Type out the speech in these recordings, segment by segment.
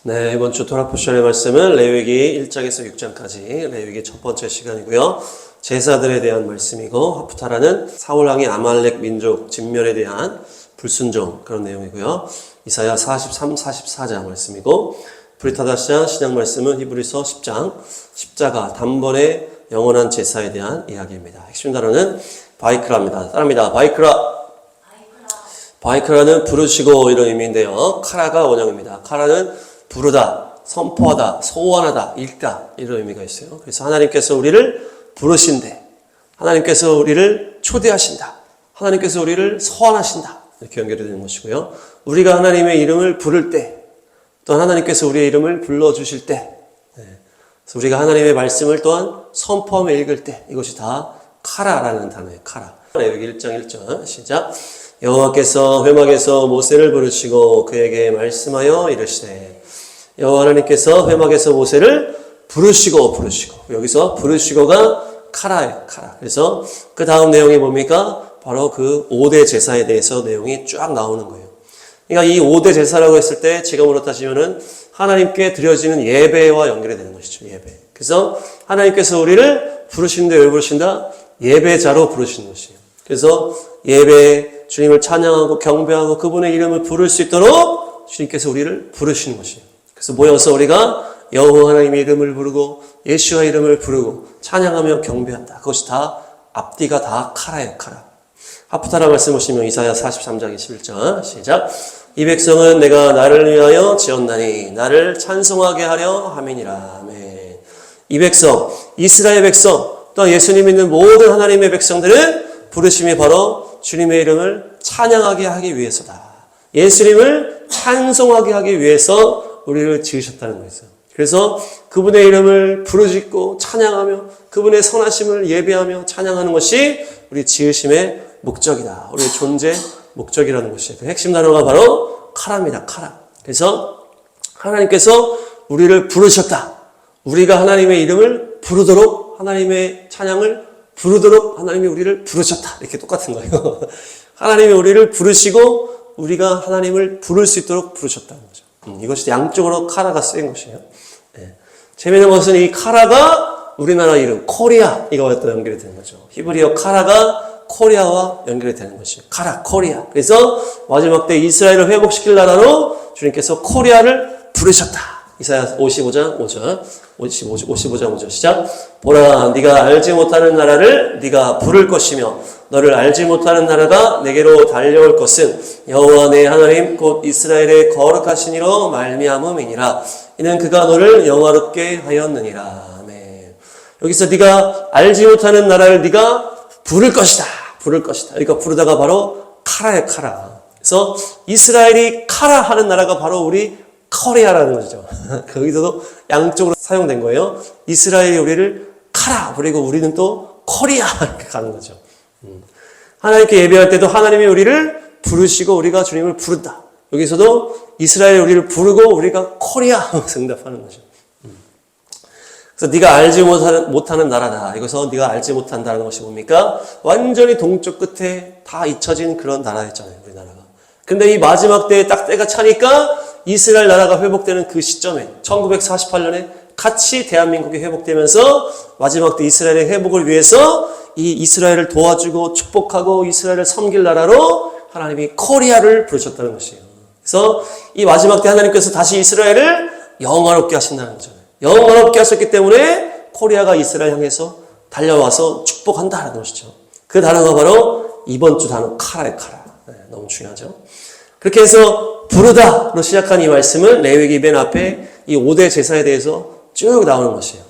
네, 이번 주 토라 포션의 말씀은 레위기 1장에서 6장까지 레위기 첫 번째 시간이고요. 제사들에 대한 말씀이고, 하프타라는 사울왕의 아말렉 민족 진멸에 대한 불순종 그런 내용이고요. 이사야 43, 44장 말씀이고, 브리타다시아 신약 말씀은 히브리서 10장 십자가 단번에 영원한 제사에 대한 이야기입니다. 핵심 단어는 바이크라입니다. 따라합니다. 바이크라. 바이크라는 부르시고 이런 의미인데요. 카라가 원형입니다. 카라는 부르다, 선포하다, 소원하다, 읽다 이런 의미가 있어요. 그래서 하나님께서 우리를 부르신대, 하나님께서 우리를 초대하신다, 하나님께서 우리를 소환하신다 이렇게 연결이 되는 것이고요. 우리가 하나님의 이름을 부를 때, 또한 하나님께서 우리의 이름을 불러주실 때, 그래서 우리가 하나님의 말씀을 또한 선포하며 읽을 때, 이것이 다 카라라는 단어예요. 카라. 레위기 1장 1절 시작. 여호와께서 회막에서 모세를 부르시고 그에게 말씀하여 이르시되, 여호와 하나님께서 회막에서 모세를 부르시고 여기서 부르시고가 카라예요. 카라. 그래서 그 다음 내용이 뭡니까? 바로 그 5대 제사에 대해서 내용이 쫙 나오는 거예요. 그러니까 이 5대 제사라고 했을 때 지금으로 따지면은 하나님께 드려지는 예배와 연결이 되는 것이죠. 예배. 그래서 하나님께서 우리를 부르시는데 왜 부르신다? 예배자로 부르시는 것이에요. 그래서 예배, 주님을 찬양하고 경배하고 그분의 이름을 부를 수 있도록 주님께서 우리를 부르시는 것이에요. 그래서 모여서 우리가 여호와 하나님의 이름을 부르고 예수와 이름을 부르고 찬양하며 경배한다. 그것이 다 앞뒤가 다 카라예요. 카라. 하프타라 말씀 보시면 이사야 43장 21절 시작. 이 백성은 내가 나를 위하여 지었나니 나를 찬송하게 하려 함이니라. 아멘. 이 백성, 이스라엘 백성, 또 예수님 믿는 모든 하나님의 백성들은 부르심이 바로 주님의 이름을 찬양하게 하기 위해서다. 예수님을 찬송하게 하기 위해서 우리를 지으셨다는 거죠. 그래서 그분의 이름을 부르짖고 찬양하며 그분의 선하심을 예배하며 찬양하는 것이 우리 지으심의 목적이다. 우리의 존재 목적이라는 것이에요. 그 핵심 단어가 바로 카라입니다. 카라. 그래서 하나님께서 우리를 부르셨다. 우리가 하나님의 이름을 부르도록, 하나님의 찬양을 부르도록 하나님이 우리를 부르셨다. 이렇게 똑같은 거예요. 하나님이 우리를 부르시고 우리가 하나님을 부를 수 있도록 부르셨다는 거죠. 이것이 양쪽으로 카라가 쓰인 것이에요. 네. 재미있는 것은 이 카라가 우리나라 이름 코리아 이거와 또 연결이 되는 거죠. 히브리어 카라가 코리아와 연결이 되는 것이에요. 카라, 코리아. 그래서 마지막 때 이스라엘을 회복시킬 나라로 주님께서 코리아를 부르셨다. 이사야 55장 5절, 55장 5절 시작. 보라, 네가 알지 못하는 나라를 네가 부를 것이며 너를 알지 못하는 나라가 내게로 달려올 것은 여호와 내 하나님 곧 이스라엘의 거룩하신 이로 말미암음이니라. 이는 그가 너를 영화롭게 하였느니라. 아멘. 여기서 네가 알지 못하는 나라를 네가 부를 것이다. 부를 것이다. 그러니까 부르다가 바로 카라의 카라. 그래서 이스라엘이 카라 하는 나라가 바로 우리 코리아라는 거죠. 거기서도 양쪽으로 사용된 거예요. 이스라엘이 우리를 카라 부르고 우리는 또 코리아 이렇게 가는 거죠. 하나님께 예배할 때도 하나님이 우리를 부르시고 우리가 주님을 부른다. 여기서도 이스라엘이 우리를 부르고 우리가 코리아 응답하는 거죠. 그래서 네가 알지 못하는 나라다. 여기서 네가 알지 못한다는 것이 뭡니까? 완전히 동쪽 끝에 다 잊혀진 그런 나라였잖아요. 우리나라가. 근데 이 마지막 때에 딱 때가 차니까 이스라엘 나라가 회복되는 그 시점에 1948년에 같이 대한민국이 회복되면서 마지막 때 이스라엘의 회복을 위해서 이 이스라엘을 도와주고 축복하고 이스라엘을 섬길 나라로 하나님이 코리아를 부르셨다는 것이에요. 그래서 이 마지막 때 하나님께서 다시 이스라엘을 영화롭게 하신다는 거죠. 영화롭게 하셨기 때문에 코리아가 이스라엘 향해서 달려와서 축복한다는 것이죠. 그 단어가 바로 이번 주 단어 카라의 카라. 네, 너무 중요하죠. 그렇게 해서 부르다로 시작한 이 말씀은 레위기 맨 앞에 이 5대 제사에 대해서 쭉 나오는 것이에요.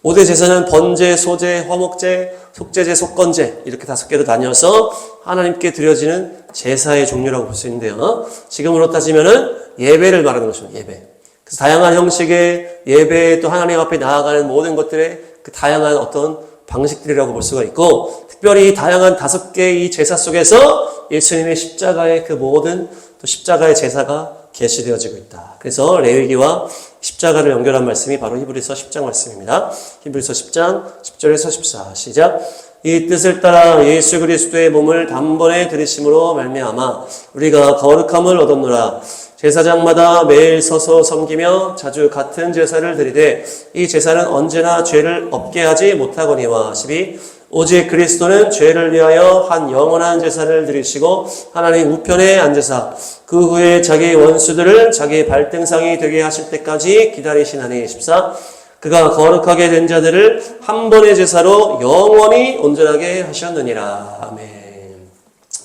5대 제사는 번제, 소제, 화목제, 속제제, 속건제 이렇게 5개로 나뉘어서 하나님께 드려지는 제사의 종류라고 볼 수 있는데요. 지금으로 따지면은 예배를 말하는 것입니다. 예배. 그래서 다양한 형식의 예배 또 하나님 앞에 나아가는 모든 것들의 그 다양한 어떤 방식들이라고 볼 수가 있고, 특별히 다양한 5개의 이 제사 속에서 예수님의 십자가의 그 모든 또 십자가의 제사가 계시되어지고 있다. 그래서 레위기와 십자가를 연결한 말씀이 바로 히브리서 10장 말씀입니다. 히브리서 10장 10절에서 14 시작. 이 뜻을 따라 예수 그리스도의 몸을 단번에 들이심으로 말미암아 우리가 거룩함을 얻었노라. 제사장마다 매일 서서 섬기며 자주 같은 제사를 드리되 이 제사는 언제나 죄를 없게 하지 못하거니와 12. 오직 그리스도는 죄를 위하여 한 영원한 제사를 드리시고 하나님 우편에 앉으사 그 후에 자기 원수들을 자기 발등상이 되게 하실 때까지 기다리시나니 14. 그가 거룩하게 된 자들을 한 번의 제사로 영원히 온전하게 하셨느니라. 아멘.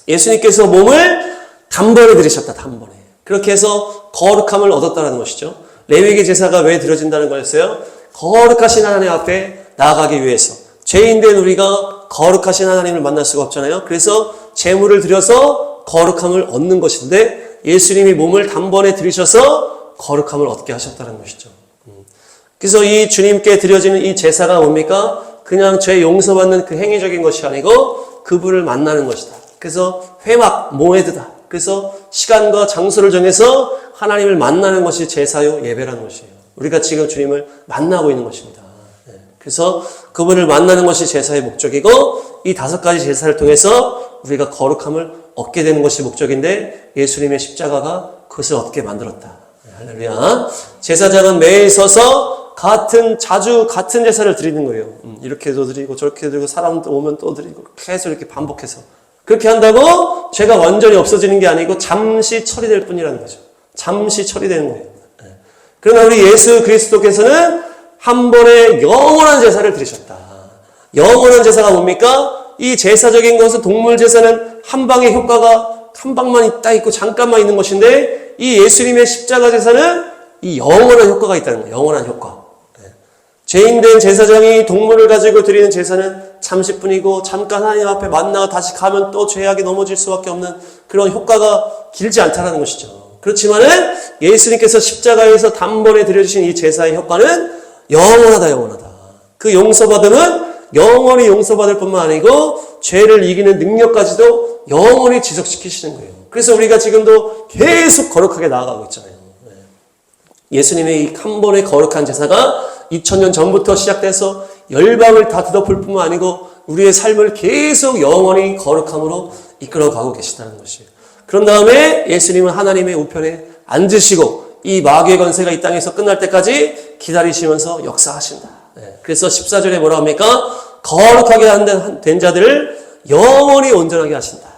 예수님께서 몸을 단번에 드리셨다. 단번에. 그렇게 해서 거룩함을 얻었다는 것이죠. 레위기 제사가 왜 드려진다는 거였어요? 거룩하신 하나님 앞에 나아가기 위해서. 죄인된 우리가 거룩하신 하나님을 만날 수가 없잖아요. 그래서 제물을 드려서 거룩함을 얻는 것인데 예수님이 몸을 단번에 드리셔서 거룩함을 얻게 하셨다는 것이죠. 그래서 이 주님께 드려지는 이 제사가 뭡니까? 그냥 죄 용서받는 그 행위적인 것이 아니고 그분을 만나는 것이다. 그래서 회막, 모에드다. 그래서 시간과 장소를 정해서 하나님을 만나는 것이 제사요 예배라는 것이에요. 우리가 지금 주님을 만나고 있는 것입니다. 그래서 그분을 만나는 것이 제사의 목적이고 이 5가지 제사를 통해서 우리가 거룩함을 얻게 되는 것이 목적인데 예수님의 십자가가 그것을 얻게 만들었다. 할렐루야. 제사장은 매일 서서 자주 같은 제사를 드리는 거예요. 이렇게도 드리고 저렇게도 드리고 사람 오면 또 드리고 계속 이렇게 반복해서 그렇게 한다고 죄가 완전히 없어지는 게 아니고 잠시 처리될 뿐이라는 거죠. 잠시 처리되는 거예요. 그러나 우리 예수 그리스도께서는 한 번에 영원한 제사를 드리셨다. 영원한 제사가 뭡니까? 이 제사적인 것은 동물 제사는 한 방의 효과가 한 방만 있다 있고 잠깐만 있는 것인데 이 예수님의 십자가 제사는 이 영원한 효과가 있다는 거예요. 영원한 효과. 죄인된 제사장이 동물을 가지고 드리는 제사는 잠시뿐이고 잠깐 하나님 앞에 만나고 다시 가면 또 죄악에 넘어질 수밖에 없는 그런 효과가 길지 않다는 것이죠. 그렇지만은 예수님께서 십자가에서 단번에 드려주신 이 제사의 효과는 영원하다, 영원하다. 그 용서받음은 영원히 용서받을 뿐만 아니고 죄를 이기는 능력까지도 영원히 지속시키시는 거예요. 그래서 우리가 지금도 계속 거룩하게 나아가고 있잖아요. 예수님의 이 한 번의 거룩한 제사가 2000년 전부터 시작돼서 열방을 다 뒤덮을 뿐만 아니고 우리의 삶을 계속 영원히 거룩함으로 이끌어가고 계시다는 것이에요. 그런 다음에 예수님은 하나님의 우편에 앉으시고 이 마귀의 권세가 이 땅에서 끝날 때까지 기다리시면서 역사하신다. 그래서 14절에 뭐라 합니까? 거룩하게 된 자들을 영원히 온전하게 하신다.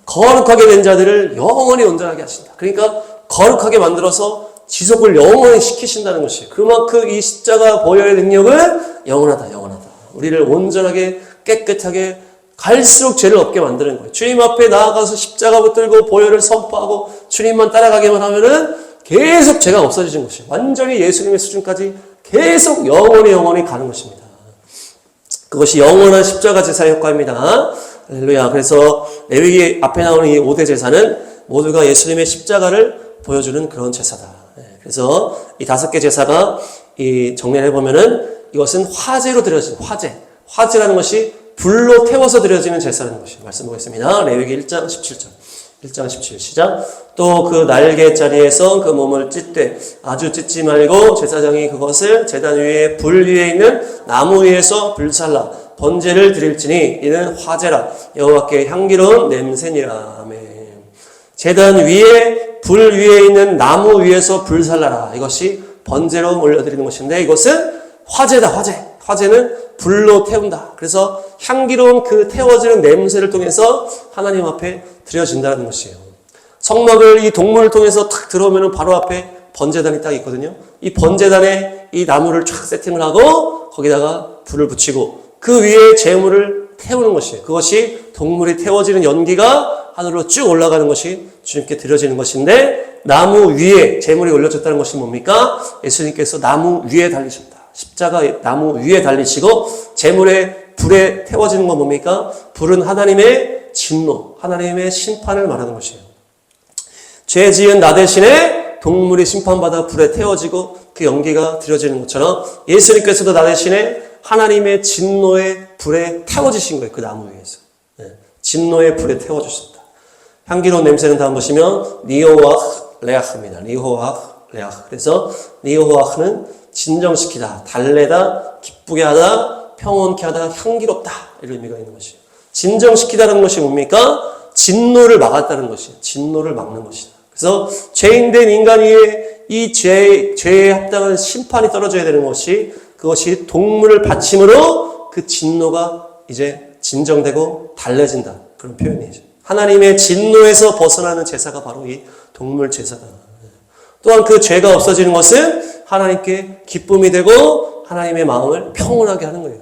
거룩하게 된 자들을 영원히 온전하게 하신다. 그러니까 거룩하게 만들어서 지속을 영원히 시키신다는 것이에요. 그만큼 이 십자가 보혈의 능력은 영원하다, 영원하다. 우리를 온전하게 깨끗하게 갈수록 죄를 없게 만드는 거예요. 주님 앞에 나아가서 십자가 붙들고 보혈을 선포하고 주님만 따라가기만 하면은 계속 죄가 없어지는 것이에요. 완전히 예수님의 수준까지 계속 영원히 가는 것입니다. 그것이 영원한 십자가 제사의 효과입니다. 할렐루야. 그래서 레위기 앞에 나오는 이 5대 제사는 모두가 예수님의 십자가를 보여주는 그런 제사다. 그래서 이 5개 제사가 이 정리를 해보면은 이것은 화제로 드려지는 화제라는 것이 불로 태워서 드려지는 제사라는 것이 말씀 보겠습니다. 레위기 1장 17절. 1장 17 시작. 또 그 날개 자리에서 그 몸을 찢되 아주 찢지 말고 제사장이 그것을 제단 위에 불 위에 있는 나무 위에서 불살라 번제를 드릴지니 이는 화제라 여호와께 향기로운 냄새니라. 아멘. 제단 위에 불 위에 있는 나무 위에서 불살라라. 이것이 번제로 올려드리는 것인데 이것은 화제다. 화제는 불로 태운다. 그래서 향기로운 그 태워지는 냄새를 통해서 하나님 앞에 드려진다는 것이에요. 성막을 이 동물을 통해서 탁 들어오면 바로 앞에 번제단이 딱 있거든요. 이 번제단에 이 나무를 쫙 세팅을 하고 거기다가 불을 붙이고 그 위에 제물을 태우는 것이에요. 그것이 동물이 태워지는 연기가 하늘로 쭉 올라가는 것이 주님께 드려지는 것인데 나무 위에 제물이 올려졌다는 것이 뭡니까? 예수님께서 나무 위에 달리셨다. 십자가 나무 위에 달리시고 제물의 불에 태워지는 건 뭡니까? 불은 하나님의 진노, 하나님의 심판을 말하는 것이에요. 죄 지은 나 대신에 동물이 심판받아 불에 태워지고 그 연기가 드려지는 것처럼 예수님께서도 나 대신에 하나님의 진노의 불에 태워지신 거예요. 그 나무 위에서. 진노의 불에 태워주셨다. 향기로운 냄새는 다음 보시면 니오와흐 레아흐입니다. 니오와흐 레아흐. 그래서 니오와흐는 진정시키다, 달래다, 기쁘게 하다, 평온케 하다, 향기롭다 이런 의미가 있는 것이에요. 진정시키다는 것이 뭡니까? 진노를 막았다는 것이에요. 진노를 막는 것이다. 그래서 죄인된 인간 위에 이 죄에 합당한 심판이 떨어져야 되는 것이, 그것이 동물을 바침으로 그 진노가 이제 진정되고 달래진다. 그런 표현이죠. 하나님의 진노에서 벗어나는 제사가 바로 이 동물 제사다. 또한 그 죄가 없어지는 것은 하나님께 기쁨이 되고 하나님의 마음을 평온하게 하는 거예요.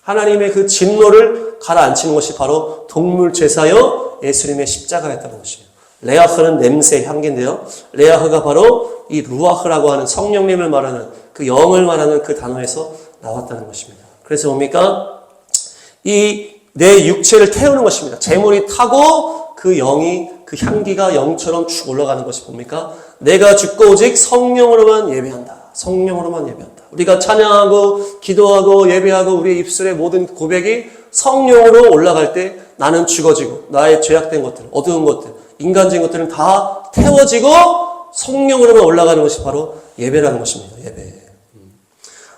하나님의 그 진노를 가라앉히는 것이 바로 동물 제사여 예수님의 십자가였다는 것이에요. 레아흐는 냄새, 향기인데요. 레아흐가 바로 이 루아흐라고 하는 성령님을 말하는 그 영을 말하는 그 단어에서 나왔다는 것입니다. 그래서 뭡니까? 이 내 육체를 태우는 것입니다. 재물이 타고 그 영이, 그 향기가 영처럼 쭉 올라가는 것이 뭡니까? 내가 죽고 오직 성령으로만 예배한다. 성령으로만 예배한다. 우리가 찬양하고 기도하고 예배하고 우리의 입술의 모든 고백이 성령으로 올라갈 때 나는 죽어지고 나의 죄악된 것들, 어두운 것들, 인간적인 것들은 다 태워지고 성령으로만 올라가는 것이 바로 예배라는 것입니다. 예배.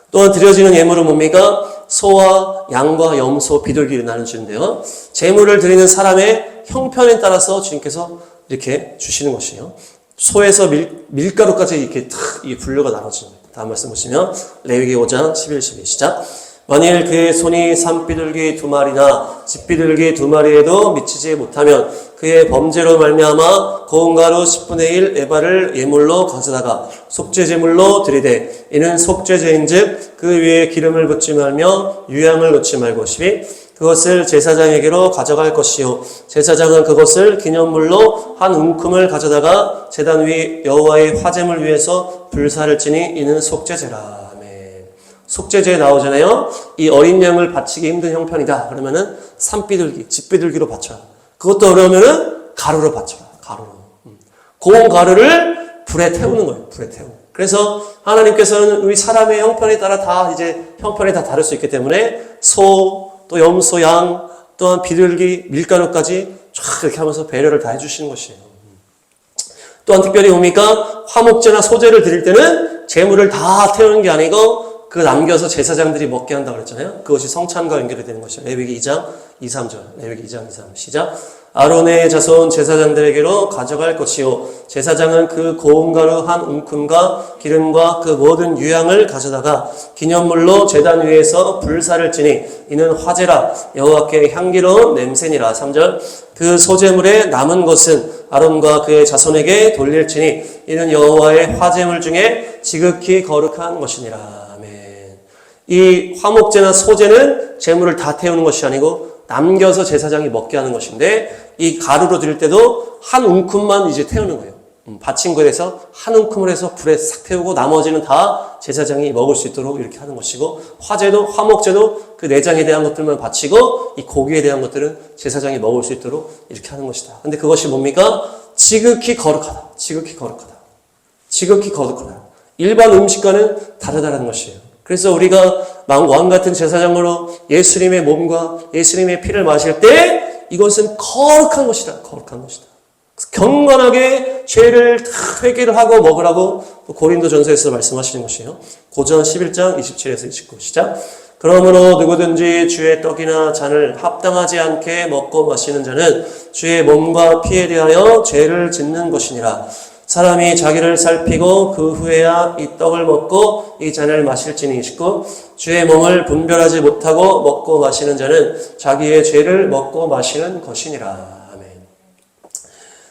또한 드려지는 예물은 뭡니까? 소와 양과 염소, 비둘기를 나누시는데요. 제물을 드리는 사람의 형편에 따라서 주님께서 이렇게 주시는 것이에요. 소에서 밀가루까지 이렇게 분류가 나눠집니다. 다음 말씀 보시면 레위기 5장 11, 12 시작. 만일 그의 손이 산비둘기 2마리나 집비둘기 2마리에도 미치지 못하면 그의 범죄로 말미암아 고운 가루 10분의 1 에바를 예물로 가져다가 속죄제물로 드리되 이는 속죄제인즉 그 위에 기름을 붓지 말며 유향을 넣지 말고 12 그것을 제사장에게로 가져갈 것이요 제사장은 그것을 기념물로 한 움큼을 가져다가 제단 위 여호와의 화제물 위에서 불사를 지니 이는 속죄제라. 속죄제에 나오잖아요. 이 어린 양을 바치기 힘든 형편이다. 그러면은 산비둘기, 집비둘기로 바쳐라. 그것도 어려우면은 가루로 바쳐라. 가루로. 고운 가루를 불에 태우는 거예요. 불에 태우는. 그래서 하나님께서는 우리 사람의 형편에 따라 다 이제 형편이 다 다를 수 있기 때문에 소, 또 염소, 양, 또한 비둘기, 밀가루까지 쫙 이렇게 하면서 배려를 다 해주시는 것이에요. 또한 특별히 뭡니까? 화목제나 소제를 드릴 때는 제물을 다 태우는 게 아니고 그 남겨서 제사장들이 먹게 한다고 그랬잖아요. 그것이 성찬과 연결이 되는 것이죠. 레위기 2장 2, 3절. 레위기 2장 2, 3 시작. 아론의 자손 제사장들에게로 가져갈 것이요 제사장은 그 고운 가루 한 움큼과 기름과 그 모든 유향을 가져다가 기념물로 제단 위에서 불사를 지니 이는 화제라 여호와께 향기로운 냄새니라. 3절. 그 소제물에 남은 것은 아론과 그의 자손에게 돌릴지니 이는 여호와의 화제물 중에 지극히 거룩한 것이니라. 이 화목제나 소제는 제물을 다 태우는 것이 아니고 남겨서 제사장이 먹게 하는 것인데 이 가루로 드릴 때도 한 움큼만 이제 태우는 거예요. 바친 것에서 한 움큼을 해서 불에 싹 태우고 나머지는 다 제사장이 먹을 수 있도록 이렇게 하는 것이고 화제도 화목제도 그 내장에 대한 것들만 바치고 이 고기에 대한 것들은 제사장이 먹을 수 있도록 이렇게 하는 것이다. 근데 그것이 뭡니까? 지극히 거룩하다. 지극히 거룩하다. 지극히 거룩하다. 일반 음식과는 다르다는 것이에요. 그래서 우리가 왕 같은 제사장으로 예수님의 몸과 예수님의 피를 마실 때 이것은 거룩한 것이다. 거룩한 것이다. 경건하게 죄를 다 회개를 하고 먹으라고 고린도전서에서 말씀하시는 것이에요. 고전 11장 27에서 29 시작. 그러므로 누구든지 주의 떡이나 잔을 합당하지 않게 먹고 마시는 자는 주의 몸과 피에 대하여 죄를 짓는 것이니라. 사람이 자기를 살피고 그 후에야 이 떡을 먹고 이 잔을 마실지니 19 주의 몸을 분별하지 못하고 먹고 마시는 자는 자기의 죄를 먹고 마시는 것이니라. 아멘.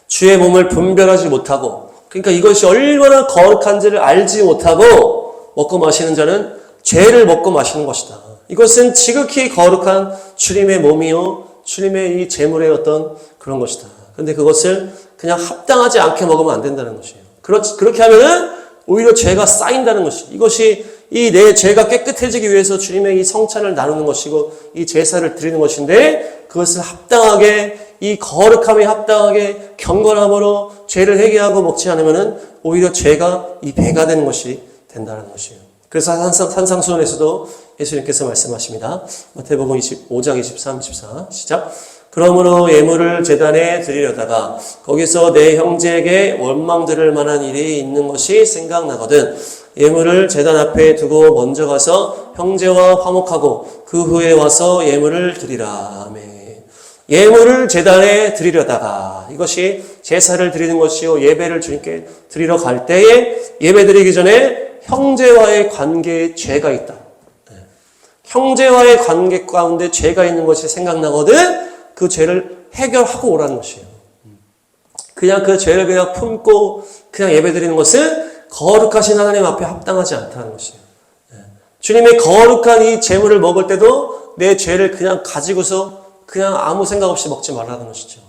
주의 몸을 분별하지 못하고 그러니까 이것이 얼마나 거룩한지를 알지 못하고 먹고 마시는 자는 죄를 먹고 마시는 것이다. 이것은 지극히 거룩한 주님의 몸이요 주님의 이 제물의 어떤 그런 것이다. 그런데 그것을 그냥 합당하지 않게 먹으면 안 된다는 것이에요. 그렇게 하면은 오히려 죄가 쌓인다는 것이 이것이 이 내 죄가 깨끗해지기 위해서 주님의 이 성찬을 나누는 것이고 이 제사를 드리는 것인데 그것을 합당하게 이 거룩함에 합당하게 경건함으로 죄를 회개하고 먹지 않으면은 오히려 죄가 이 배가 되는 것이 된다는 것이에요. 그래서 산상수훈에서도 예수님께서 말씀하십니다. 마태복음 25장 23, 24 시작. 그러므로 예물을 제단에 드리려다가 거기서 내 형제에게 원망 들을 만한 일이 있는 것이 생각나거든 예물을 제단 앞에 두고 먼저 가서 형제와 화목하고 그 후에 와서 예물을 드리라. 아멘. 예물을 제단에 드리려다가 이것이 제사를 드리는 것이요 예배를 주님께 드리러 갈 때에 예배 드리기 전에 형제와의 관계에 죄가 있다. 형제와의 관계 가운데 죄가 있는 것이 생각나거든 그 죄를 해결하고 오라는 것이에요. 그냥 그 죄를 그냥 품고 그냥 예배 드리는 것은 거룩하신 하나님 앞에 합당하지 않다는 것이에요. 주님의 거룩한 이 제물을 먹을 때도 내 죄를 그냥 가지고서 그냥 아무 생각 없이 먹지 말라는 것이죠.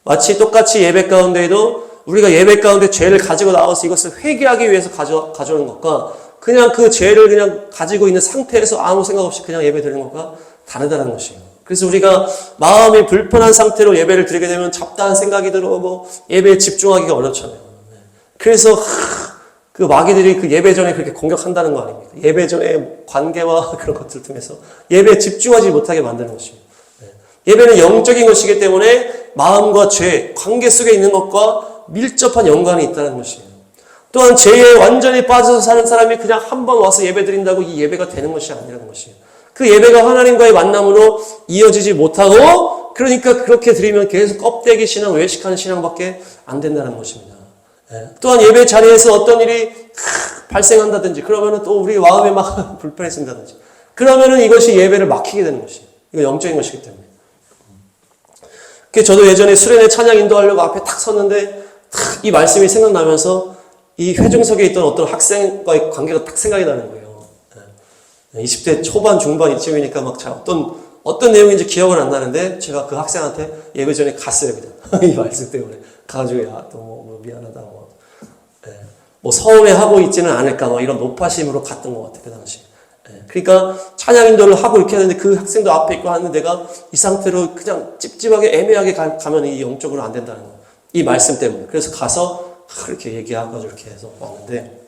마치 똑같이 예배 가운데에도 우리가 예배 가운데 죄를 가지고 나와서 이것을 회개하기 위해서 가져오는 것과 그냥 그 죄를 그냥 가지고 있는 상태에서 아무 생각 없이 그냥 예배 드리는 것과 다르다는 것이에요. 그래서 우리가 마음이 불편한 상태로 예배를 드리게 되면 잡다한 생각이 들어오고 예배에 집중하기가 어렵잖아요. 그래서 그 마귀들이 그 예배 전에 그렇게 공격한다는 거 아닙니까? 예배 전에 관계와 그런 것들 통해서 예배에 집중하지 못하게 만드는 것이에요. 예배는 영적인 것이기 때문에 마음과 죄, 관계 속에 있는 것과 밀접한 연관이 있다는 것이에요. 또한 죄에 완전히 빠져서 사는 사람이 그냥 한 번 와서 예배 드린다고 이 예배가 되는 것이 아니라는 것이에요. 그 예배가 하나님과의 만남으로 이어지지 못하고 그러니까 그렇게 드리면 계속 껍데기 신앙, 외식하는 신앙밖에 안 된다는 것입니다. 또한 예배 자리에서 어떤 일이 발생한다든지 그러면은 또 우리 마음에 막 불편해진다든지 그러면은 이것이 예배를 막히게 되는 것이에요. 이거 영적인 것이기 때문에. 저도 예전에 수련회 찬양 인도하려고 앞에 탁 섰는데 탁 이 말씀이 생각나면서 이 회중석에 있던 어떤 학생과의 관계가 딱 생각이 나는 거예요. 20대 초반 중반 이쯤이니까 막 잘 어떤 내용인지 기억은 안 나는데 제가 그 학생한테 예배 전에 갔어요 그냥 이 말씀 때문에 가가지고 야 또 뭐 미안하다 뭐 서운해하고 있지는 않을까 뭐 이런 노파심으로 갔던 것 같아요 그 당시. 그러니까 찬양 인도를 하고 이렇게 하는데 그 학생도 앞에 있고 하는데 내가 이 상태로 그냥 찝찝하게 애매하게 가면 이 영적으로 안 된다는 거예요. 이 말씀 때문에. 그래서 가서 이렇게 얘기하고 이렇게 해서 왔는데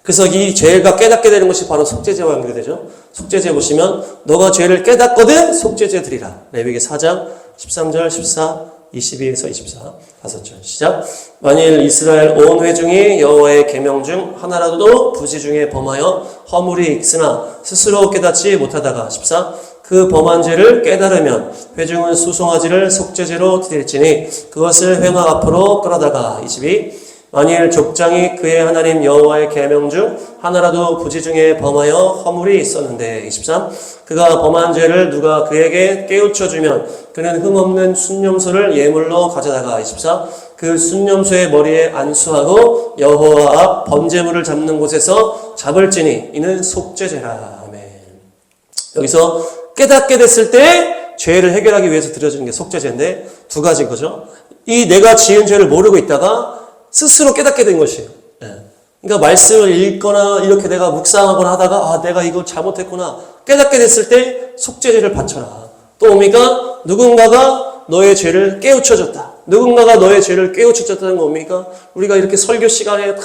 그래서 이 죄가 깨닫게 되는 것이 바로 속죄제와 연결되죠. 속죄제 보시면 너가 죄를 깨닫거든 속죄제 드리라. 레위기 4장 13절 14 22에서 24 5절 시작. 만일 이스라엘 온 회중이 여호와의 계명 중 하나라도 부지 중에 범하여 허물이 있으나 스스로 깨닫지 못하다가 14 그 범한 죄를 깨달으면 회중은 수송아지를 속죄제로 드릴지니 그것을 회막 앞으로 끌어다가 22 만일 족장이 그의 하나님 여호와의 계명 중 하나라도 부지 중에 범하여 허물이 있었는데 23 그가 범한 죄를 누가 그에게 깨우쳐 주면 그는 흠없는 순념소를 예물로 가져다가 24 그 순념소의 머리에 안수하고 여호와 앞 번제물을 잡는 곳에서 잡을지니 이는 속죄제라. 아멘. 여기서 깨닫게 됐을 때 죄를 해결하기 위해서 드려지는 게 속죄제인데 두 가지인 거죠. 이 내가 지은 죄를 모르고 있다가 스스로 깨닫게 된 것이에요. 그러니까 말씀을 읽거나 이렇게 내가 묵상하거나 하다가 내가 이거 잘못했구나 깨닫게 됐을 때 속죄제를 바쳐라. 또 뭡니까? 누군가가 너의 죄를 깨우쳐줬다. 누군가가 너의 죄를 깨우쳐줬다는 거 뭡니까? 우리가 이렇게 설교 시간에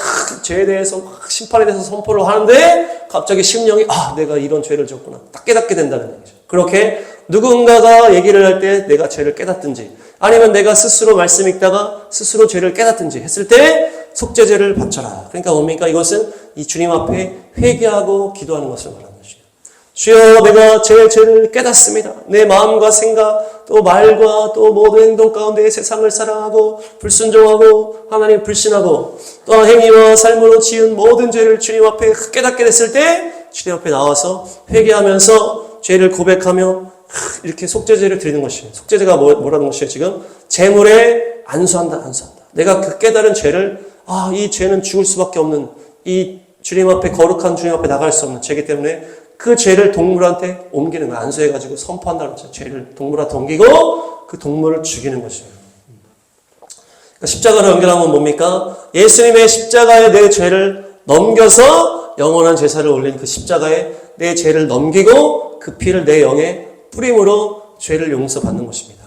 죄에 대해서 심판에 대해서 선포를 하는데 갑자기 심령이 내가 이런 죄를 졌구나 딱 깨닫게 된다는 얘기죠. 그렇게 누군가가 얘기를 할 때 내가 죄를 깨닫든지 아니면 내가 스스로 말씀 읽다가 스스로 죄를 깨닫든지 했을 때 속죄제를 바쳐라. 그러니까 뭡니까? 이것은 이 주님 앞에 회개하고 기도하는 것을 말하는 것이에요. 주여 내가 제 죄를 깨닫습니다. 내 마음과 생각 또 말과 또 모든 행동 가운데 세상을 사랑하고 불순종하고 하나님 불신하고 또 행위와 삶으로 지은 모든 죄를 주님 앞에 깨닫게 됐을 때 주님 앞에 나와서 회개하면서 죄를 고백하며 이렇게 속죄제를 드리는 것이에요. 속죄제가 뭐라는 것이에요? 지금 제물에 안수한다. 내가 그 깨달은 죄를 이 죄는 죽을 수밖에 없는 이 주님 앞에 거룩한 주님 앞에 나갈 수 없는 죄이기 때문에 그 죄를 동물한테 옮기는 거예요. 안수해가지고 선포한다는 거죠. 죄를 동물한테 옮기고 그 동물을 죽이는 것이에요. 그러니까 십자가로 연결하면 뭡니까? 예수님의 십자가에 내 죄를 넘겨서 영원한 제사를 올린 그 십자가에 내 죄를 넘기고 그 피를 내 영에 뿌림으로 죄를 용서받는 것입니다.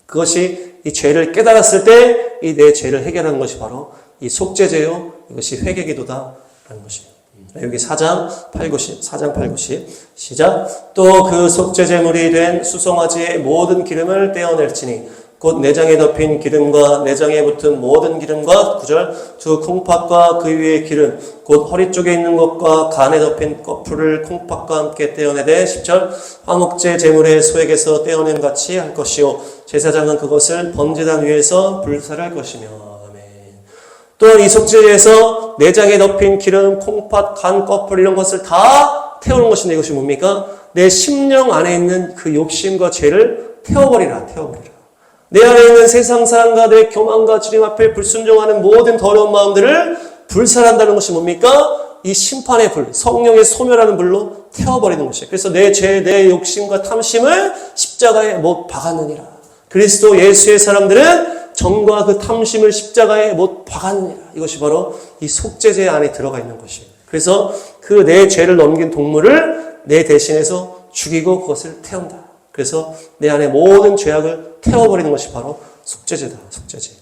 그것이 이 죄를 깨달았을 때 이 내 죄를 해결하는 것이 바로 이 속죄제요. 이것이 회개기도다라는 것입니다. 여기 4장 8, 90 시작. 또 그 속죄제물이 된 수송아지의 모든 기름을 떼어낼지니 곧 내장에 덮인 기름과 내장에 붙은 모든 기름과 9절 두 콩팥과 그 위에 기름 곧 허리 쪽에 있는 것과 간에 덮인 꺼풀을 콩팥과 함께 떼어내되 10절 화목제 제물의 소액에서 떼어낸 같이 할 것이요 제사장은 그것을 번제단 위에서 불살할 것이며. 아멘. 또한 이 속죄제에서 내장에 덮인 기름, 콩팥, 간, 꺼풀 이런 것을 다 태우는 것인데 이것이 뭡니까? 내 심령 안에 있는 그 욕심과 죄를 태워버리라. 내 안에 있는 세상 사랑과 내 교만과 주님 앞에 불순종하는 모든 더러운 마음들을 불살한다는 것이 뭡니까? 이 심판의 불, 성령의 소멸하는 불로 태워버리는 것이에요. 그래서 내 죄, 내 욕심과 탐심을 십자가에 못 박았느니라. 그리스도 예수의 사람들은 정과 그 탐심을 십자가에 못 박았느니라. 이것이 바로 이 속죄제 안에 들어가 있는 것이에요. 그래서 그 내 죄를 넘긴 동물을 내 대신해서 죽이고 그것을 태운다. 그래서 내 안에 모든 죄악을 태워버리는 것이 바로 속죄제다. 속죄제.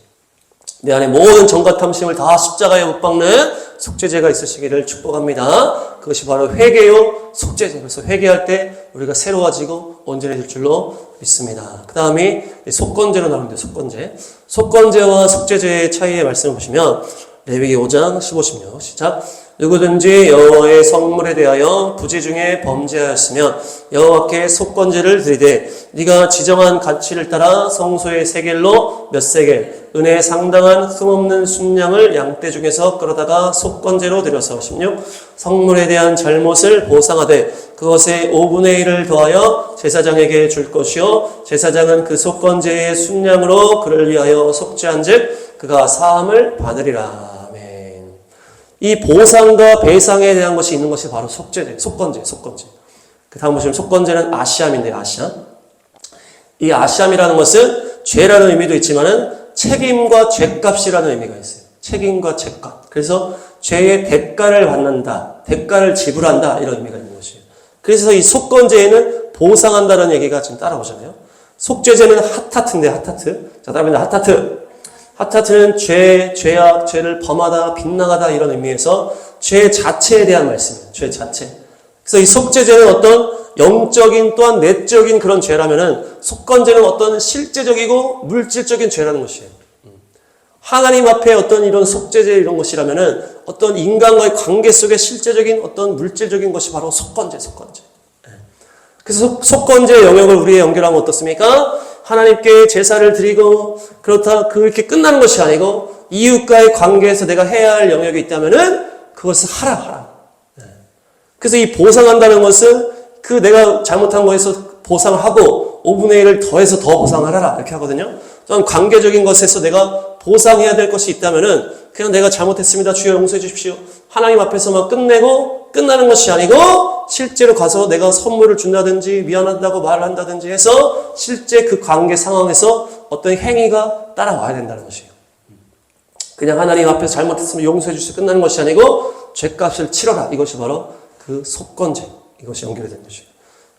내 안에 모든 정과 탐심을 다 십자가에 못 박는 속죄제가 있으시기를 축복합니다. 그것이 바로 회개요 속죄제. 그래서 회개할 때 우리가 새로워지고 온전해질 줄로 믿습니다. 그 다음이 속건제로 나오는데 속건제. 속건제와 속죄제의 차이의 말씀을 보시면 레위기 5장 15, 16 시작. 누구든지 여호와의 성물에 대하여 부지 중에 범죄하였으면 여호와께 속건제를 드리되 네가 지정한 가치를 따라 성소의 세겔로 몇 세겔 은혜 상당한 흠없는 순양을 양떼 중에서 끌어다가 속건제로 드려서 16 성물에 대한 잘못을 보상하되 그것의 5분의 1을 더하여 제사장에게 줄 것이요 제사장은 그 속건제의 순양으로 그를 위하여 속죄한 즉 그가 사함을 받으리라. 이 보상과 배상에 대한 것이 있는 것이 바로 속죄제, 속건제. 그 다음 보시면 속건제는 아시암인데요, 아시암. 이 아시암이라는 것은 죄라는 의미도 있지만은 책임과 죄값이라는 의미가 있어요. 책임과 죄값. 그래서 죄의 대가를 받는다, 대가를 지불한다 이런 의미가 있는 것이에요. 그래서 이 속건제에는 보상한다는 얘기가 지금 따라오잖아요. 속죄제는 하타트인데 하타트. 자, 다음에 하타트. 하타트는 죄악, 죄를 범하다, 빗나가다 이런 의미에서 죄 자체에 대한 말씀이에요. 죄 자체. 그래서 이 속죄죄는 어떤 영적인 또한 내적인 그런 죄라면은 속건죄는 어떤 실제적이고 물질적인 죄라는 것이에요. 하나님 앞에 어떤 이런 속죄죄 이런 것이라면은 어떤 인간과의 관계 속에 실제적인 어떤 물질적인 것이 바로 속건죄. 그래서 속건죄 영역을 우리에 연결하면 어떻습니까? 하나님께 제사를 드리고 그렇다 그렇게 끝나는 것이 아니고 이웃과의 관계에서 내가 해야 할 영역이 있다면은 그것을 하라. 그래서 이 보상한다는 것은 그 내가 잘못한 거에서 보상을 하고 5분의 1을 더해서 더 보상을 하라 이렇게 하거든요. 또한 관계적인 것에서 내가 보상해야 될 것이 있다면은 그냥 내가 잘못했습니다. 주여 용서해 주십시오. 하나님 앞에서만 끝내고 끝나는 것이 아니고 실제로 가서 내가 선물을 준다든지 미안하다고 말을 한다든지 해서 실제 그 관계 상황에서 어떤 행위가 따라와야 된다는 것이에요. 그냥 하나님 앞에서 잘못했으면 용서해 주시고 끝나는 것이 아니고 죄값을 치러라. 이것이 바로 그 속건제. 이것이 연결이 된 것이에요.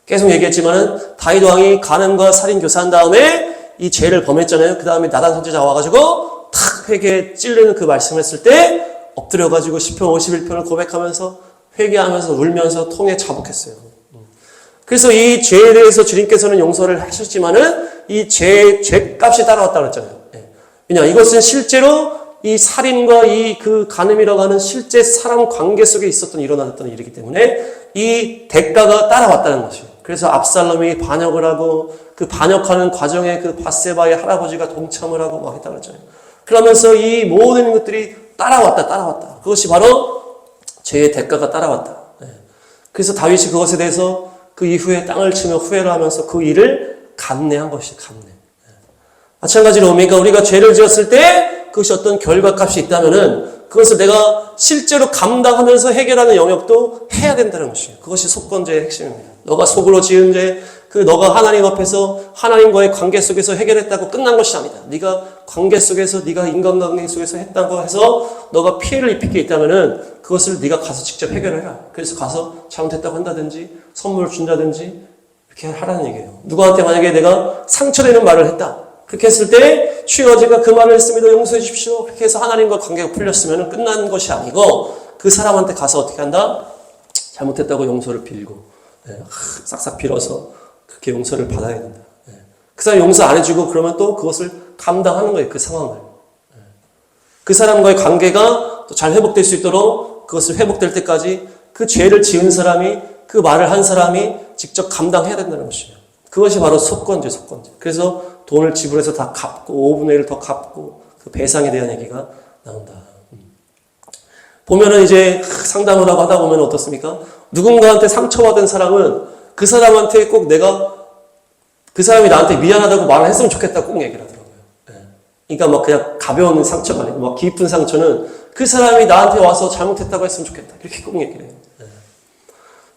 계속 얘기했지만은 다윗 왕이 간음과 살인 교사한 다음에 이 죄를 범했잖아요. 그 다음에 나단 선지자 와가지고 탁 회개에 찔리는 그 말씀을 했을 때 엎드려가지고 시편 51편을 고백하면서 회개하면서 울면서 통에 자복했어요. 그래서 이 죄에 대해서 주님께서는 용서를 하셨지만은 이 죄값이 따라왔다고 그랬잖아요. 왜냐, 이것은 실제로 이 살인과 이 그 간음이라고 하는 실제 사람 관계 속에 일어났던 일이기 때문에 이 대가가 따라왔다는 것이에요. 그래서 압살롬이 반역을 하고 그 반역하는 과정에 그 밧세바의 할아버지가 동참을 하고 막 했다고 그랬잖아요. 그러면서 이 모든 것들이 따라왔다. 그것이 바로 죄의 대가가 따라왔다. 그래서 다윗이 그것에 대해서 그 이후에 땅을 치며 후회를 하면서 그 일을 감내한 것이 감내. 마찬가지로 뭡니까? 우리가 죄를 지었을 때 그것이 어떤 결과값이 있다면은 그것을 내가 실제로 감당하면서 해결하는 영역도 해야 된다는 것이에요. 그것이 속건제의 핵심입니다. 너가 속으로 지은 죄, 너가 하나님 앞에서 하나님과의 관계 속에서 해결했다고 끝난 것이 아니다. 네가 관계 속에서, 네가 인간관계 속에서 했다고 해서 너가 피해를 입힐 게 있다면은 그것을 네가 가서 직접 해결해라. 그래서 가서 잘못했다고 한다든지 선물을 준다든지 이렇게 하라는 얘기예요. 누구한테 만약에 내가 상처되는 말을 했다. 그렇게 했을 때 주여 제가 그 말을 했습니다. 용서해 주십시오. 그렇게 해서 하나님과 관계가 풀렸으면 끝난 것이 아니고 그 사람한테 가서 어떻게 한다? 잘못했다고 용서를 빌고 싹싹 빌어서 그렇게 용서를 받아야 된다. 그 사람 용서 안 해주고 그러면 또 그것을 감당하는 거예요. 그 상황을. 그 사람과의 관계가 또 잘 회복될 수 있도록 그것을 회복될 때까지 그 죄를 지은 사람이 그 말을 한 사람이 직접 감당해야 된다는 것이에요. 그것이 바로 속건제. 그래서 돈을 지불해서 다 갚고 5분의 1을 더 갚고 그 배상에 대한 얘기가 나온다. 보면은 이제 상담을 하고 하다 보면 어떻습니까? 누군가한테 상처받은 사람은 그 사람한테 꼭 내가 그 사람이 나한테 미안하다고 말을 했으면 좋겠다고 꼭 얘기를 하더라고요. 그러니까 막 그냥 가벼운 상처가 아니고 막 깊은 상처는 그 사람이 나한테 와서 잘못했다고 했으면 좋겠다. 이렇게 꼭 얘기를 해요.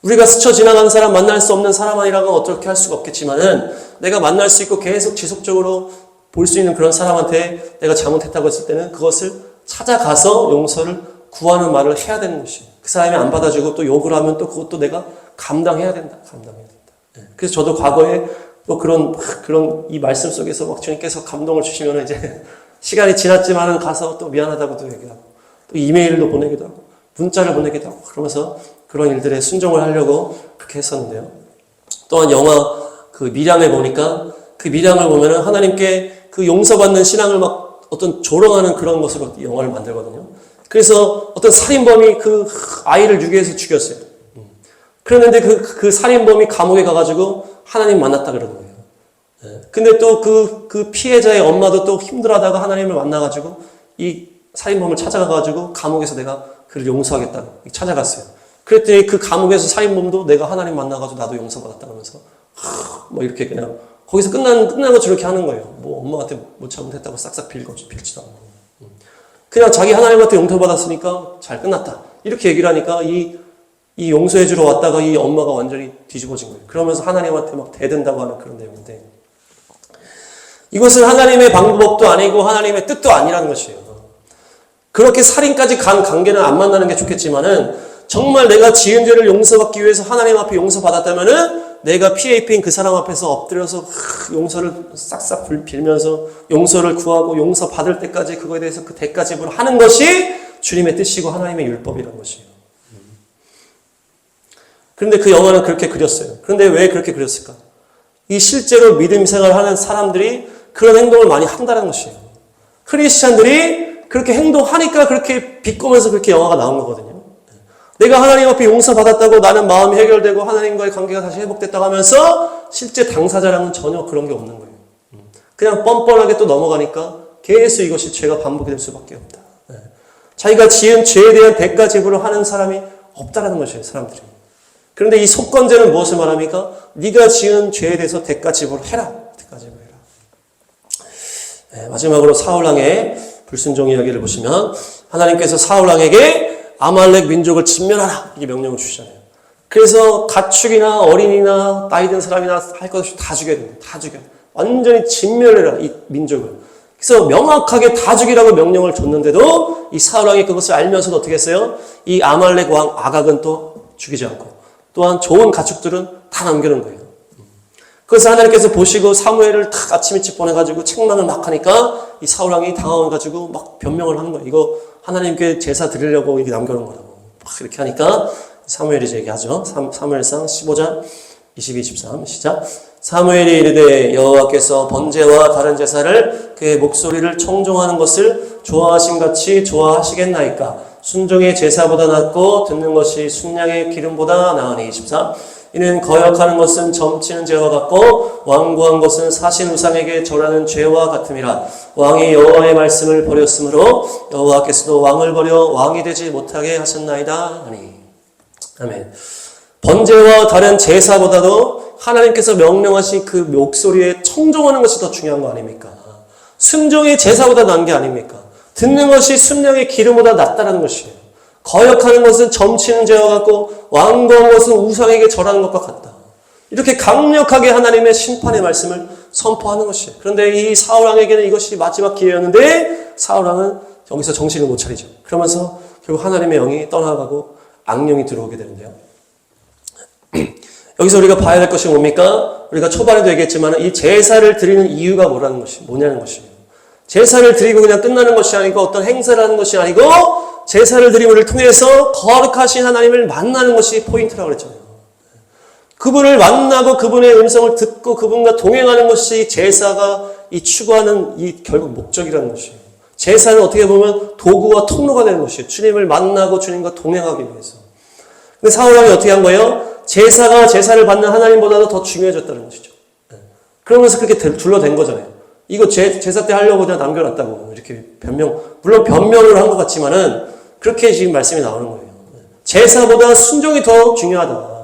우리가 스쳐 지나가는 사람, 만날 수 없는 사람 아니라고 어떻게 할 수가 없겠지만은 내가 만날 수 있고 계속 지속적으로 볼 수 있는 그런 사람한테 내가 잘못했다고 했을 때는 그것을 찾아가서 용서를 구하는 말을 해야 되는 것이에요. 그 사람이 안 받아주고 또 욕을 하면 또 그것도 내가 감당해야 된다. 그래서 저도 과거에 또 그런 이 말씀 속에서 막 주님께서 감동을 주시면 이제 시간이 지났지만은 가서 또 미안하다고도 얘기하고 또 이메일도 보내기도 하고 문자를 보내기도 하고 그러면서 그런 일들에 순종을 하려고 그렇게 했었는데요. 또한 영화 그 밀양에 보니까 그 밀양을 보면은 하나님께 그 용서받는 신앙을 막 어떤 조롱하는 그런 것으로 영화를 만들거든요. 그래서 어떤 살인범이 그 아이를 유괴해서 죽였어요. 그랬는데 그 살인범이 감옥에 가가지고 하나님 만났다 그러는 거예요. 근데 또 그 피해자의 엄마도 또 힘들어하다가 하나님을 만나가지고 이 살인범을 찾아가가지고 감옥에서 내가 그를 용서하겠다고 찾아갔어요. 그랬더니 그 감옥에서 살인범도 내가 하나님 만나가지고 나도 용서받았다 그러면서 뭐 이렇게 그냥 거기서 끝난 것처럼 이렇게 하는 거예요. 뭐 엄마한테 뭐 잘못했다고 싹싹 빌지도 않고 그냥 자기 하나님한테 용서받았으니까 잘 끝났다 이렇게 얘기를 하니까 이 용서해주러 왔다가 이 엄마가 완전히 뒤집어진 거예요. 그러면서 하나님한테 막 대든다고 하는 그런 내용인데 이것은 하나님의 방법도 아니고 하나님의 뜻도 아니라는 것이에요. 그렇게 살인까지 간 관계는 안 만나는 게 좋겠지만은 정말 내가 지은 죄를 용서받기 위해서 하나님 앞에 용서받았다면은 내가 피해 입힌 그 사람 앞에서 엎드려서 용서를 싹싹 빌면서 용서를 구하고 용서받을 때까지 그거에 대해서 그 대가 지불을 하는 것이 주님의 뜻이고 하나님의 율법이라는 것이에요. 그런데 그 영화는 그렇게 그렸어요. 그런데 왜 그렇게 그렸을까? 이 실제로 믿음 생활을 하는 사람들이 그런 행동을 많이 한다는 것이에요. 크리스찬들이 그렇게 행동하니까 그렇게 비꼬면서 그렇게 영화가 나온 거거든요. 내가 하나님 앞에 용서받았다고 나는 마음이 해결되고 하나님과의 관계가 다시 회복됐다고 하면서 실제 당사자랑은 전혀 그런 게 없는 거예요. 그냥 뻔뻔하게 또 넘어가니까 계속 이것이 죄가 반복이 될 수밖에 없다. 자기가 지은 죄에 대한 대가 지불을 하는 사람이 없다라는 것이에요. 사람들이. 그런데 이 속건제는 무엇을 말합니까? 네가 지은 죄에 대해서 대가 지불을 해라. 대가 지불해라. 마지막으로 사울왕의 불순종 이야기를 보시면 하나님께서 사울왕에게 아말렉 민족을 진멸하라 이게 명령을 주시잖아요. 그래서 가축이나 어린이나 나이 든 사람이나 할 것 없이 다 죽여야 됩니다. 다 죽여. 완전히 진멸해라 이 민족을. 그래서 명확하게 다 죽이라고 명령을 줬는데도 이 사울왕이 그것을 알면서도 어떻게 했어요? 이 아말렉 왕 아각은 또 죽이지 않고 또한 좋은 가축들은 다 남겨놓은 거예요. 그래서 하나님께서 보시고 사무엘을 탁 아침 일찍 보내가지고 책망을 막 하니까 이 사울왕이 당황해가지고 막 변명을 하는 거예요. 이거 하나님께 제사 드리려고 이렇게 남겨놓은 거라고. 막 이렇게 하니까 사무엘이 이제 얘기하죠. 사무엘상 15장 22, 23 시작. 사무엘이 이르되 여호와께서 번제와 다른 제사를 그의 목소리를 청종하는 것을 좋아하심같이 좋아하시겠나이까. 순종의 제사보다 낫고 듣는 것이 순양의 기름보다 나으니. 23 이는 거역하는 것은 점치는 죄와 같고 완고한 것은 사신 우상에게 절하는 죄와 같음이라. 왕이 여호와의 말씀을 버렸으므로 여호와께서도 왕을 버려 왕이 되지 못하게 하셨나이다 하니. 아멘. 번제와 다른 제사보다도 하나님께서 명령하신 그 목소리에 청종하는 것이 더 중요한 거 아닙니까? 순종의 제사보다 나은 게 아닙니까? 듣는 것이 순양의 기름보다 낫다는 것이에요. 거역하는 것은 점치는 죄와 같고 완고한 것은 우상에게 절하는 것과 같다. 이렇게 강력하게 하나님의 심판의 말씀을 선포하는 것이에요. 그런데 이 사울왕에게는 이것이 마지막 기회였는데 사울왕은 여기서 정신을 못 차리죠. 그러면서 결국 하나님의 영이 떠나가고 악령이 들어오게 되는데요. 여기서 우리가 봐야 될 것이 뭡니까? 우리가 초반에도 얘기했지만 이 제사를 드리는 이유가 뭐냐는 것이에요. 제사를 드리고 그냥 끝나는 것이 아니고 어떤 행사를 하는 것이 아니고 제사를 드림을 통해서 거룩하신 하나님을 만나는 것이 포인트라고 그랬잖아요. 그분을 만나고 그분의 음성을 듣고 그분과 동행하는 것이 제사가 이 추구하는 이 결국 목적이라는 것이에요. 제사는 어떻게 보면 도구와 통로가 되는 것이에요. 주님을 만나고 주님과 동행하기 위해서. 근데 사울왕이 어떻게 한 거예요? 제사가 제사를 받는 하나님보다도 더 중요해졌다는 것이죠. 그러면서 그렇게 둘러댄 거잖아요. 이거 제사 때 하려고 그냥 남겨놨다고 이렇게 물론 변명을 한 것 같지만은 그렇게 지금 말씀이 나오는 거예요. 제사보다 순종이 더 중요하다.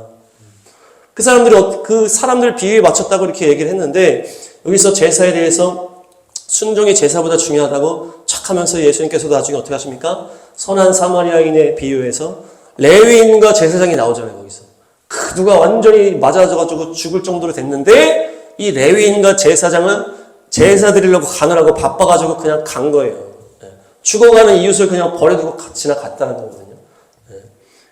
그 사람들 비유에 맞췄다고 이렇게 얘기를 했는데 여기서 제사에 대해서 순종이 제사보다 중요하다고 척 하면서 예수님께서 나중에 어떻게 하십니까? 선한 사마리아인의 비유에서 레위인과 제사장이 나오잖아요, 거기서. 누가 완전히 맞아져가지고 죽을 정도로 됐는데 이 레위인과 제사장은 제사 드리려고 가느라고 바빠가지고 그냥 간 거예요. 죽어가는 이웃을 그냥 버려두고 지나갔다는 거거든요.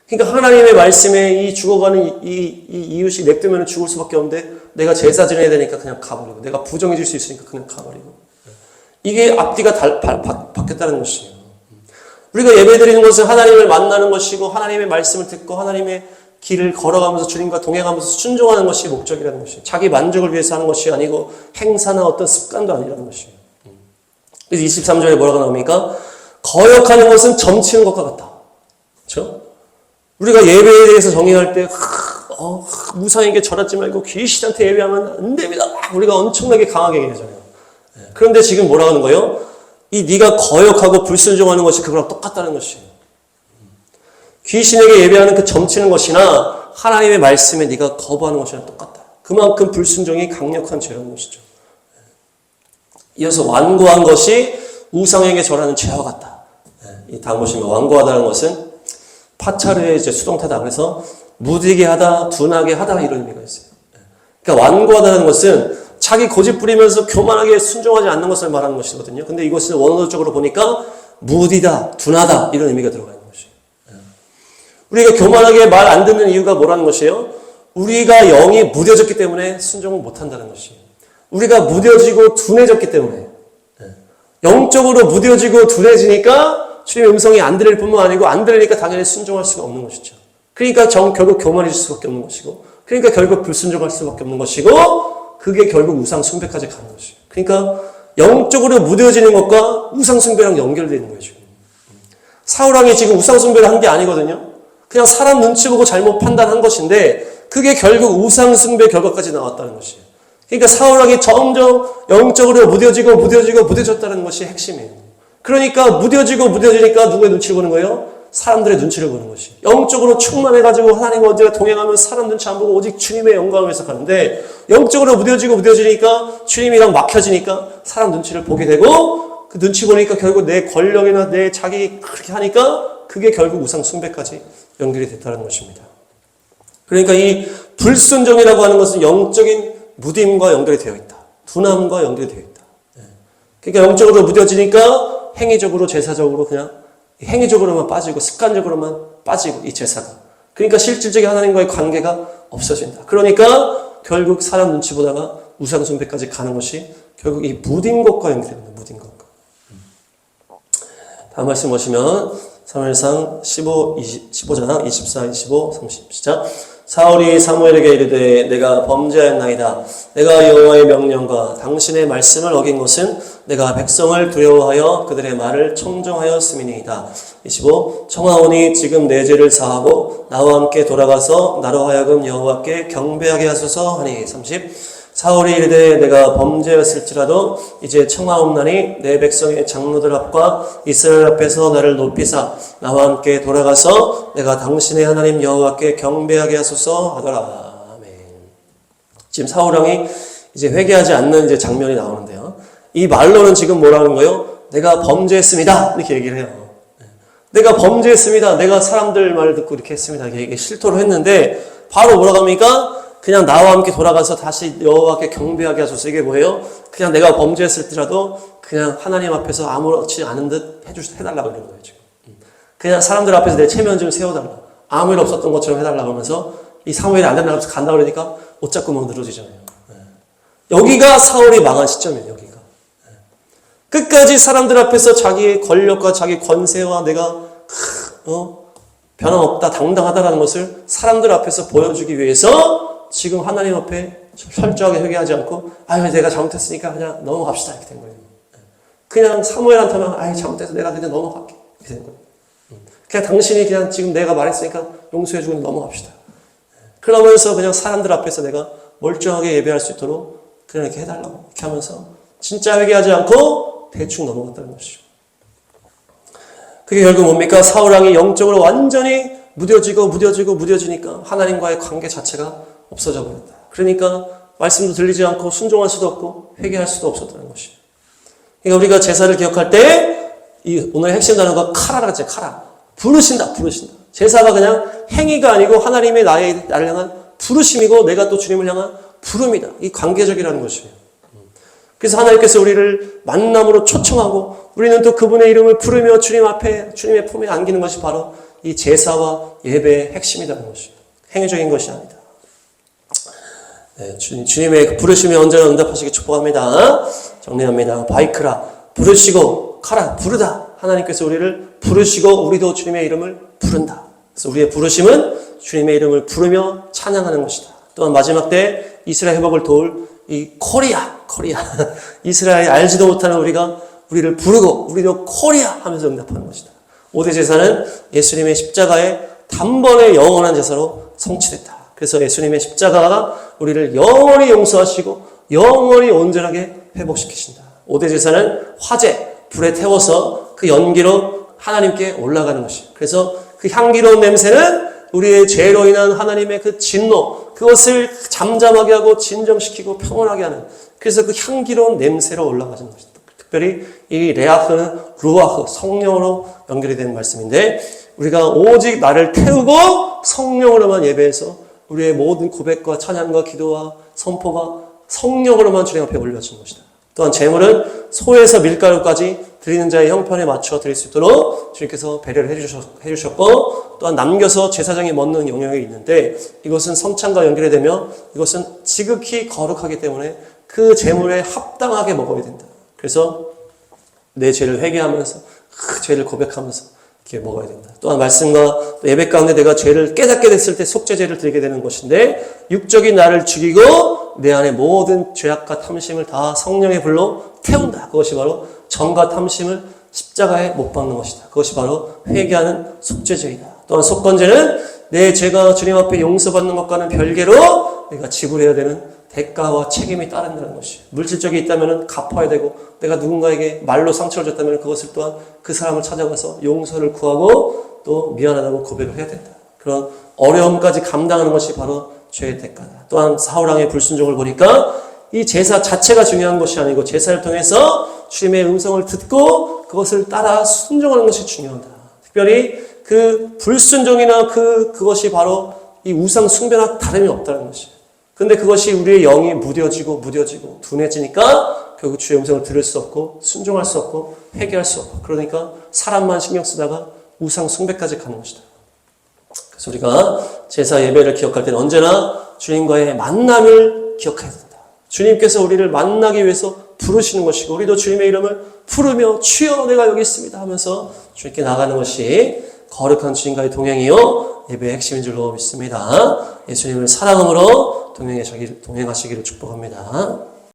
그러니까 하나님의 말씀에 이 죽어가는 이 이웃이 냅두면 죽을 수밖에 없는데 내가 제사 지내야 되니까 그냥 가버리고 내가 부정해질 수 있으니까 그냥 가버리고 이게 앞뒤가 바뀌었다는 것이에요. 우리가 예배드리는 것은 하나님을 만나는 것이고 하나님의 말씀을 듣고 하나님의 길을 걸어가면서 주님과 동행하면서 순종하는 것이 목적이라는 것이에요. 자기 만족을 위해서 하는 것이 아니고 행사나 어떤 습관도 아니라는 것이에요. 그래서 23절에 뭐라고 나옵니까? 거역하는 것은 점치는 것과 같다. 그렇죠? 우리가 예배에 대해서 정의할 때 무상에게 절하지 말고 귀신한테 예배하면 안 됩니다. 우리가 엄청나게 강하게 얘기하잖아요. 그런데 지금 뭐라고 하는 거예요? 네가 거역하고 불순종하는 것이 그거랑 똑같다는 것이에요. 귀신에게 예배하는 그 점치는 것이나 하나님의 말씀에 네가 거부하는 것이랑 똑같다. 그만큼 불순종이 강력한 죄라는 것이죠. 이어서 완고한 것이 우상에게 절하는 죄와 같다. 이 다음 보시면 완고하다는 것은 파차르의 이제 수동태다. 그래서 무디게 하다, 둔하게 하다 이런 의미가 있어요. 그러니까 완고하다는 것은 자기 고집 부리면서 교만하게 순종하지 않는 것을 말하는 것이거든요. 근데 이것을 원어적으로 보니까 무디다, 둔하다 이런 의미가 들어가 있는 것이에요. 우리가 교만하게 말 안 듣는 이유가 뭐라는 것이에요? 우리가 영이 무뎌졌기 때문에 순종을 못한다는 것이에요. 우리가 무뎌지고 둔해졌기 때문에 영적으로 무뎌지고 둔해지니까 주님의 음성이 안 들릴 뿐만 아니고 안 들리니까 당연히 순종할 수가 없는 것이죠. 그러니까 결국 교만해질 수밖에 없는 것이고 그러니까 결국 불순종할 수밖에 없는 것이고 그게 결국 우상 숭배까지 가는 것이에요. 그러니까 영적으로 무뎌지는 것과 우상 숭배랑 연결되는 거예요. 지금. 사울왕이 지금 우상 숭배를 한 게 아니거든요. 그냥 사람 눈치 보고 잘못 판단한 것인데 그게 결국 우상 숭배 결과까지 나왔다는 것이에요. 그러니까 사울왕이 점점 영적으로 무뎌졌다는 것이 핵심이에요. 그러니까 무뎌지니까 누구의 눈치를 보는 거예요? 사람들의 눈치를 보는 것이. 영적으로 충만해가지고 하나님과 언제나 동행하면 사람 눈치 안 보고 오직 주님의 영광을 위해서 가는데 영적으로 무뎌지니까 주님이랑 막혀지니까 사람 눈치를 보게 되고 그 눈치 보니까 결국 내 권력이나 내 자기 그렇게 하니까 그게 결국 우상 숭배까지 연결이 됐다는 것입니다. 그러니까 이 불순종이라고 하는 것은 영적인 무딤과 연결이 되어 있다. 둔함과 연결이 되어 있다. 그러니까 영적으로 무뎌지니까 행위적으로 제사적으로 그냥 행위적으로만 빠지고 습관적으로만 빠지고 이 제사가. 그러니까 실질적인 하나님과의 관계가 없어진다. 그러니까 결국 사람 눈치 보다가 우상 숭배까지 가는 것이 결국 이 무딘 것과 연결됩니다. 무딘 것과. 다음 말씀 보시면 사무엘상 15장 24, 25, 30 시작. 사울이 사무엘에게 이르되 내가 범죄하였나이다. 내가 여호와의 명령과 당신의 말씀을 어긴 것은 내가 백성을 두려워하여 그들의 말을 청종하였음이니이다. 25. 청하오니 지금 내 죄를 사하고 나와 함께 돌아가서 나로 하여금 여호와께 경배하게 하소서 하니. 30. 사울이 이르되 내가 범죄였을지라도 이제 청하옵나니 내 백성의 장로들 앞과 이스라엘 앞에서 나를 높이사 나와 함께 돌아가서 내가 당신의 하나님 여호와께 경배하게 하소서 하더라. 아멘. 지금 사울왕이 이제 회개하지 않는 이제 장면이 나오는데요. 이 말로는 지금 뭐라는 거예요? 내가 범죄했습니다. 이렇게 얘기를 해요. 내가 범죄했습니다. 내가 사람들 말을 듣고 이렇게 했습니다. 이게 실토를 했는데 바로 뭐라고 합니까? 그냥 나와 함께 돌아가서 다시 여호와께 경배하게 하소서. 이게 뭐예요? 그냥 내가 범죄했을지라도 그냥 하나님 앞에서 아무렇지 않은 듯 해달라고 그러는 거예요. 지금. 그냥 사람들 앞에서 내 체면 좀 세워달라. 아무 일 없었던 것처럼 해달라고 하면서 이 사무엘이 안 된다고 해서 간다 그러니까 옷자꾸멍 늘어지잖아요. 여기가 사울이 망한 시점이에요. 여기가. 끝까지 사람들 앞에서 자기의 권력과 자기 권세와 내가 변함없다 당당하다라는 것을 사람들 앞에서 보여주기 위해서 지금 하나님 앞에 철저하게 회개하지 않고 아유 내가 잘못했으니까 그냥 넘어갑시다 이렇게 된 거예요. 그냥 사무엘한테만 아유 잘못해서 내가 그냥 넘어갈게 이렇게 된 거예요. 그냥 당신이 그냥 지금 내가 말했으니까 용서해주고 넘어갑시다. 그러면서 그냥 사람들 앞에서 내가 멀쩡하게 예배할 수 있도록 그냥 이렇게 해달라고 이렇게 하면서 진짜 회개하지 않고 대충 넘어갔다는 것이죠. 그게 결국 뭡니까? 사울왕이 영적으로 완전히 무뎌지니까 하나님과의 관계 자체가 없어져 버렸다. 그러니까 말씀도 들리지 않고 순종할 수도 없고 회개할 수도 없었다는 것이에요. 그러니까 우리가 제사를 기억할 때 이 오늘 핵심 단어가 카라라고 했잖아요. 카라. 부르신다. 제사가 그냥 행위가 아니고 하나님의 나를 향한 부르심이고 내가 또 주님을 향한 부름이다. 이 관계적이라는 것이에요. 그래서 하나님께서 우리를 만남으로 초청하고 우리는 또 그분의 이름을 부르며 주님 앞에 주님의 품에 안기는 것이 바로 이 제사와 예배의 핵심이라는 것이에요. 행위적인 것이 아니다. 네, 주님의 부르심에 언제나 응답하시기 축복합니다. 정리합니다. 바이크라 부르시고 카라 부르다. 하나님께서 우리를 부르시고 우리도 주님의 이름을 부른다. 그래서 우리의 부르심은 주님의 이름을 부르며 찬양하는 것이다. 또한 마지막 때 이스라엘 회복을 도울 이 코리아 이스라엘이 알지도 못하는 우리를 부르고 우리도 코리아 하면서 응답하는 것이다. 5대 제사는 예수님의 십자가의 단번에 영원한 제사로 성취됐다. 그래서 예수님의 십자가가 우리를 영원히 용서하시고 영원히 온전하게 회복시키신다. 5대 제사는 화재, 불에 태워서 그 연기로 하나님께 올라가는 것이에요. 그래서 그 향기로운 냄새는 우리의 죄로 인한 하나님의 그 진노, 그것을 잠잠하게 하고 진정시키고 평온하게 하는, 그래서 그 향기로운 냄새로 올라가는 것이다. 특별히 이 레아흐는 루아흐, 성령으로 연결이 되는 말씀인데, 우리가 오직 나를 태우고 성령으로만 예배해서 우리의 모든 고백과 찬양과 기도와 선포가 성령으로만 주님 앞에 올려지는 것이다. 또한 제물은 소에서 밀가루까지 드리는 자의 형편에 맞춰 드릴 수 있도록 주님께서 배려를 해주셨고, 또한 남겨서 제사장이 먹는 영역이 있는데 이것은 성찬과 연결이 되며 이것은 지극히 거룩하기 때문에 그 제물에 합당하게 먹어야 된다. 그래서 내 죄를 회개하면서 그 죄를 고백하면서 이렇게 먹어야 된다. 또한 말씀과 예배 가운데 내가 죄를 깨닫게 됐을 때 속죄제를 드리게 되는 것인데, 육적인 나를 죽이고 내 안에 모든 죄악과 탐심을 다 성령의 불로 태운다. 그것이 바로 정과 탐심을 십자가에 못 박는 것이다. 그것이 바로 회개하는 속죄제이다. 또한 속건제는 내 죄가 주님 앞에 용서받는 것과는 별개로 내가 지불해야 되는 대가와 책임이 따른다는 것이, 물질적이 있다면 갚아야 되고, 내가 누군가에게 말로 상처를 줬다면 그것을 또한 그 사람을 찾아가서 용서를 구하고 또 미안하다고 고백을 해야 된다. 그런 어려움까지 감당하는 것이 바로 죄의 대가다. 또한 사울왕의 불순종을 보니까 이 제사 자체가 중요한 것이 아니고 제사를 통해서 주님의 음성을 듣고 그것을 따라 순종하는 것이 중요하다. 특별히 그 불순종이나 그것이 바로 이 우상 숭배나 다름이 없다는 것이에요. 근데 그것이 우리의 영이 무뎌지고 둔해지니까 결국 주의 음성을 들을 수 없고 순종할 수 없고 회개할 수 없고, 그러니까 사람만 신경 쓰다가 우상 숭배까지 가는 것이다. 그래서 우리가 제사 예배를 기억할 때는 언제나 주님과의 만남을 기억해야 된다. 주님께서 우리를 만나기 위해서 부르시는 것이고 우리도 주님의 이름을 부르며 주여 내가 여기 있습니다 하면서 주님께 나가는 것이 거룩한 주님과의 동행이요 예배의 핵심인 줄로 믿습니다. 예수님을 사랑함으로 동행하시기를 축복합니다.